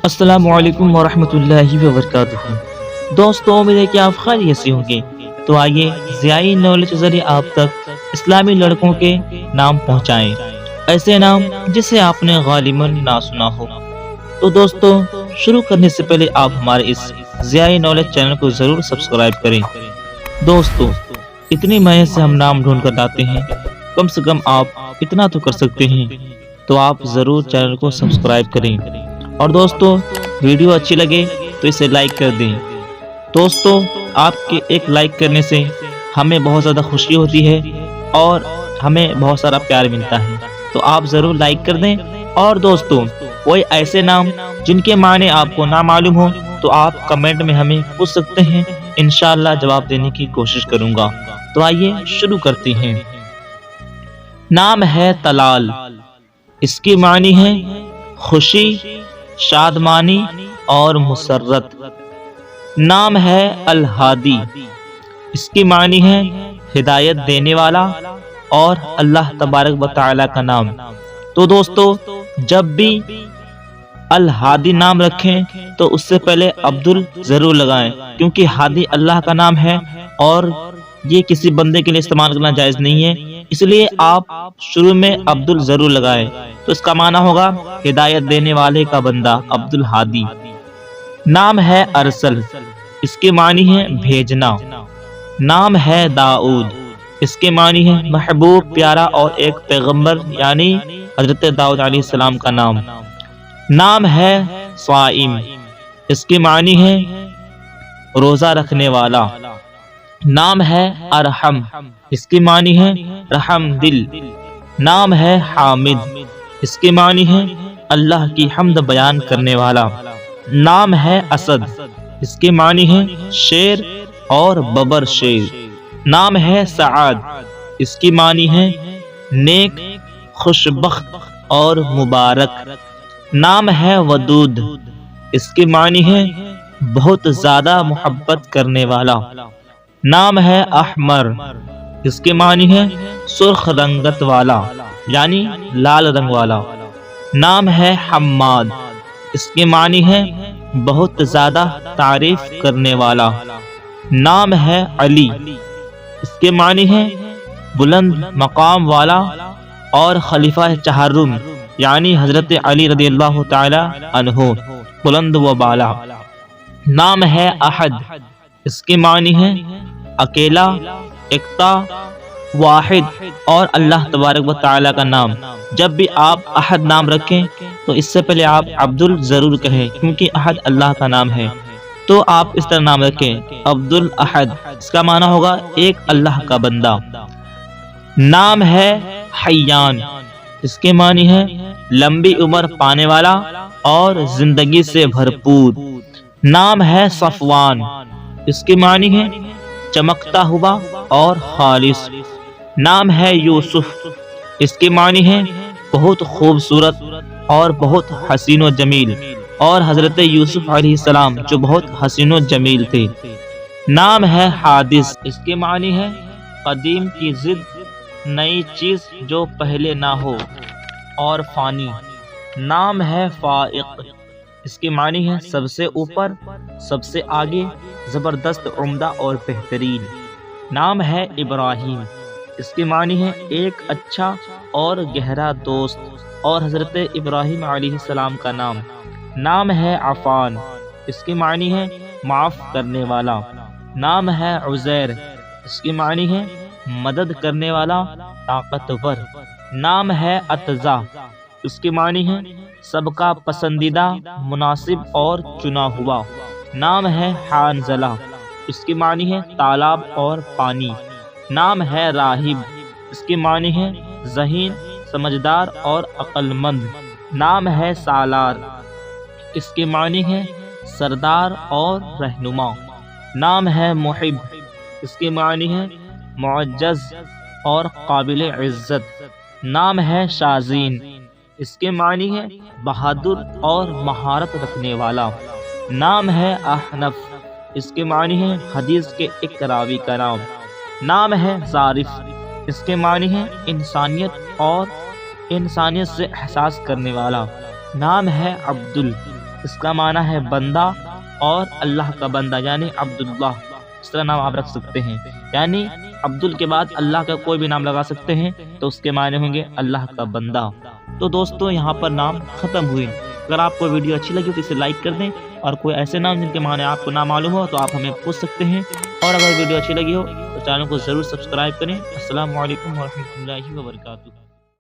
السلام علیکم ورحمۃ اللہ وبرکاتہ۔ دوستوں، امید ہے کہ آپ خیریت سے ہوں گے۔ تو آئیے ضیائی نالج کے ذریعے آپ تک اسلامی لڑکوں کے نام پہنچائیں، ایسے نام جسے آپ نے غالباً نہ سنا ہو۔ تو دوستوں، شروع کرنے سے پہلے آپ ہمارے اس ضیائی نالج چینل کو ضرور سبسکرائب کریں۔ دوستوں، اتنی محنت سے ہم نام ڈھونڈ کر لاتے ہیں، کم سے کم آپ اتنا تو کر سکتے ہیں، تو آپ ضرور چینل کو سبسکرائب کریں۔ اور دوستوں، ویڈیو اچھی لگے تو اسے لائک کر دیں۔ دوستوں، آپ کے ایک لائک کرنے سے ہمیں بہت زیادہ خوشی ہوتی ہے اور ہمیں بہت سارا پیار ملتا ہے، تو آپ ضرور لائک کر دیں۔ اور دوستوں، کوئی ایسے نام جن کے معنی آپ کو نہ معلوم ہو تو آپ کمنٹ میں ہمیں پوچھ سکتے ہیں، انشاءاللہ جواب دینے کی کوشش کروں گا۔ تو آئیے شروع کرتے ہیں۔ نام ہے طلال، اس کی معنی ہے خوشی، شادمانی اور مسرت۔ نام ہے الہادی، اس کی معنی ہے ہدایت دینے والا اور اللہ تبارک و تعالی کا نام۔ تو دوستو، جب بھی الہادی نام رکھیں تو اس سے پہلے عبدل ضرور لگائیں، کیونکہ ہادی اللہ کا نام ہے اور یہ کسی بندے کے لیے استعمال کرنا جائز نہیں ہے، اس لیے آپ شروع میں عبدل ضرور لگائیں۔ تو اس کا معنی ہوگا ہدایت دینے والے کا بندہ، عبد الہادی۔ نام ہے ارسل، اس کے معنی ہے بھیجنا۔ نام ہے داؤد، اس کے معنی ہے محبوب، پیارا اور ایک پیغمبر، یعنی حضرت داؤد علیہ السلام کا نام۔ نام ہے صائم، اس کے معنی ہے روزہ رکھنے والا۔ نام ہے ارحم، اس کی معنی ہے رحم دل۔ نام ہے حامد، اس کے معنی ہے اللہ کی حمد بیان کرنے والا۔ نام ہے اسد، اس کے معنی ہے شیر اور ببر شیر۔ نام ہے سعاد، اس کی معنی ہے نیک، خوشبخت اور مبارک۔ نام ہے ودود، اس کی معنی ہے بہت زیادہ محبت کرنے والا۔ نام ہے احمر، اس کے معنی ہے سرخ رنگت والا، یعنی لال رنگ والا۔ نام ہے حماد، اس کے معنی ہے بہت زیادہ تعریف کرنے والا۔ نام ہے علی، اس کے معنی ہے بلند مقام والا اور خلیفہ چہارم، یعنی حضرت علی رضی اللہ تعالی عنہ، بلند و بالا۔ نام ہے احد، اس کے معنی ہے اکیلا، یکتا، واحد اور اللہ تبارک و تعالی کا نام۔ جب بھی آپ احد نام رکھیں تو اس سے پہلے آپ عبدل ضرور کہیں، کیونکہ احد اللہ کا نام ہے۔ تو آپ اس طرح نام رکھیں عبد الاحد، اس کا معنی ہوگا ایک اللہ کا بندہ۔ نام ہے حیان، اس کے معنی ہے لمبی عمر پانے والا اور زندگی سے بھرپور۔ نام ہے صفوان، اس کے معنی ہے چمکتا ہوا اور خالص۔ نام ہے یوسف، اس کے معنی ہے بہت خوبصورت اور بہت حسین و جمیل، اور حضرت یوسف علیہ السلام جو بہت حسین و جمیل تھے۔ نام ہے حادث، اس کے معنی ہے قدیم کی ضد، نئی چیز جو پہلے نہ ہو اور فانی۔ نام ہے فائق، اس کے معنی ہے سب سے اوپر، سب سے آگے، زبردست، عمدہ اور بہترین۔ نام ہے ابراہیم، اس کے معنی ہے ایک اچھا اور گہرا دوست اور حضرت ابراہیم علیہ السلام کا نام۔ نام ہے عفان، اس کے معنی ہے معاف کرنے والا۔ نام ہے عزیر، اس کے معنی ہے مدد کرنے والا، طاقتور۔ نام ہے اتزا، اس کے معنی ہے سب کا پسندیدہ، مناسب اور چنا ہوا۔ نام ہے حانزلہ، اس کے معنی ہے تالاب اور پانی۔ نام ہے راہب، اس کے معنی ہے ذہین، سمجھدار اور عقل مند۔ نام ہے سالار، اس کے معنی ہے سردار اور رہنما۔ نام ہے محب، اس کے معنی ہے معجز اور قابل عزت۔ نام ہے شازین، اس کے معنی ہے بہادر اور مہارت رکھنے والا۔ نام ہے احنف، اس کے معنی ہے حدیث کے ایک راوی کا نام۔ نام ہے ظارف، اس کے معنی ہے انسانیت اور انسانیت سے احساس کرنے والا۔ نام ہے عبدل، اس کا معنی ہے بندہ اور اللہ کا بندہ یعنی عبداللہ، اس طرح نام آپ رکھ سکتے ہیں، یعنی عبدال کے بعد اللہ کا کوئی بھی نام لگا سکتے ہیں تو اس کے معنی ہوں گے اللہ کا بندہ۔ تو دوستو یہاں پر نام ختم ہوئے۔ اگر آپ کو ویڈیو اچھی لگی تو اسے لائک کر دیں، اور کوئی ایسے نام جن کے معنی آپ کو نہ معلوم ہو تو آپ ہمیں پوچھ سکتے ہیں، اور اگر ویڈیو اچھی لگی ہو تو چینل کو ضرور سبسکرائب کریں۔ السلام علیکم ورحمۃ اللہ وبرکاتہ۔